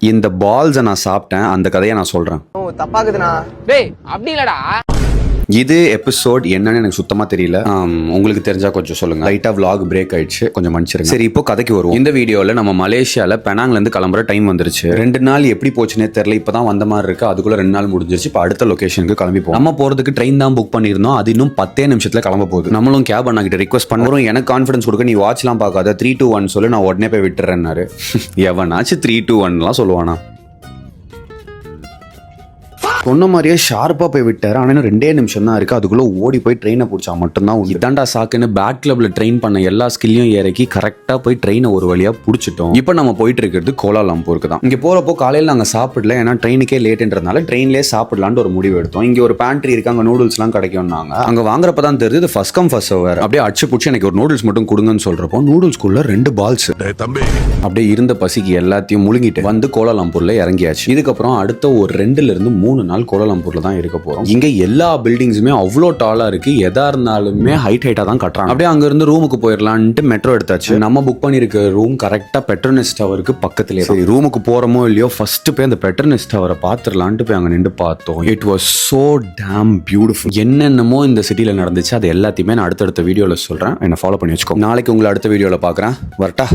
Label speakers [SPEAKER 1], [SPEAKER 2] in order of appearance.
[SPEAKER 1] இந்த பால்ஸை நான் சாப்பிட்டேன், அந்த கதையை நான் சொல்றேன்.
[SPEAKER 2] தப்பாக்குதுண்ணா.
[SPEAKER 3] டேய் அப்படி இல்லடா.
[SPEAKER 1] இது எபிசோட் என்னன்னு எனக்கு சுத்தமா தெரியல. உங்களுக்கு தெரிஞ்சா கொஞ்சம் சொல்லுங்க. லைட்டா vlog பிரேக் ஆயிடுச்சு, கொஞ்சம் மன்னிச்சிருங்க. சரி, இப்போ கதைக்கு வருவோம். இந்த வீடியோல நம்ம மலேசியால பெனாங்ல இருந்து கிளம்புற டைம் வந்துருச்சு. 2 நாள் எப்படி போச்சுனே தெரியல. இப்பதான் வந்த மாதிரி இருக்கு. அதுக்குள்ள 2 நாள் முடிஞ்சிருச்சு. இப்போ அடுத்த லொகேஷனுக்கு கிளம்பி போவோம். நம்ம போறதுக்கு ட்ரெயின் தான் புக் பண்ணிருந்தோம். அது இன்னும் 10 நிமிஷத்துல கிளம்ப போகுது. நம்மளும் கேப் அண்ணா கிட்ட ரிக்வஸ்ட் பண்ணுறோம். எனக்கு கான்ஃபிடன்ஸ் கொடுக்க, நீ வாட்ச்லாம் பார்க்காத, 3, 2, 1 சொல்லு, நான் உடனே போய் விட்டுறேன்னாரு. எவனாச்சும் 3, 2, 1லாம் சொல்லுவானா? சொன்ன மாதிரியே ஷார்ப்பாக போய் விட்டார். ஆனால் இன்னும் 2 நிமிஷம் தான் இருக்குது. அதுக்குள்ளே ஓடி போய் ட்ரெயினை பிடிச்சா மட்டும்தான் இதாண்டா சாக்குன்னு பேட் கிளப்ல ட்ரெயின் பண்ண எல்லா ஸ்கில்லையும் இறக்கி கரெக்டாக போய் ட்ரெயினை ஒரு வழியாக பிடிச்சிட்டோம். இப்போ நம்ம போயிட்டு இருக்கிறது கோலாலம்பூருக்கு தான். இங்கே போகிறப்போ காலையில் நாங்கள் சாப்பிடல, ஏன்னா ட்ரெயினுக்கே லேட்டுன்றதுனால ட்ரெயின்லேயே சாப்பிடலான்னு ஒரு முடிவு எடுத்தோம். இங்கே ஒரு பேண்ட்ரி இருக்கு, அங்கே நூடுல்ஸ்லாம் கிடைக்கும்னாங்க. அங்கே வாங்குறப்ப தான் தெரியுது இது ஃபர்ஸ்ட் கம் ஃபர்ஸ்ட் சர்வ். அப்படியே அடிச்சு பிடிச்சி எனக்கு ஒரு நூடுல்ஸ் மட்டும் கொடுங்கன்னு சொல்கிறப்போ நூடுல்ஸ்குள்ள 2 பால்ஸ் அப்படியே இருந்த பசிக்கு எல்லாத்தையும் முழுங்கிட்டு வந்து கோலாலம்பூர்ல இறங்கியாச்சு. இதுக்கப்புறம் அடுத்த ஒரு 2 to 3 நாள் கோலாலம்பூர்ல தான் இருக்க போறோம். இங்க எல்லா பில்டிங்ஸுமே அவ்வளோ டாலா இருக்கு. எதா இருந்தாலுமே ஹைட்டா தான் கட்டுறாங்க. அப்படியே அங்க இருந்து ரூமுக்கு போயிடலான்ட்டு மெட்ரோ எடுத்தாச்சு. நம்ம புக் பண்ணிருக்க ரூம் கரெக்டா பெட்ரோனஸ் டவருக்கு பக்கத்துலயே. சரி, ரூமுக்கு போறோமோ இல்லையோ ஃபர்ஸ்ட் போய் அந்த பெட்ரோனஸ் டவரை பாத்துடலான்ட்டு போய் அங்க நின்று பார்த்தோம். It was so damn beautiful. என்னென்னமோ இந்த சிட்டில நடந்துச்சு, அது எல்லாத்தையுமே நான் அடுத்தடுத்த வீடியோல சொல்றேன். என்ன ஃபாலோ பண்ணி வச்சுக்கோ. நாளைக்கு உங்களை அடுத்த வீடியோல பாக்குறேன். வரட்டா?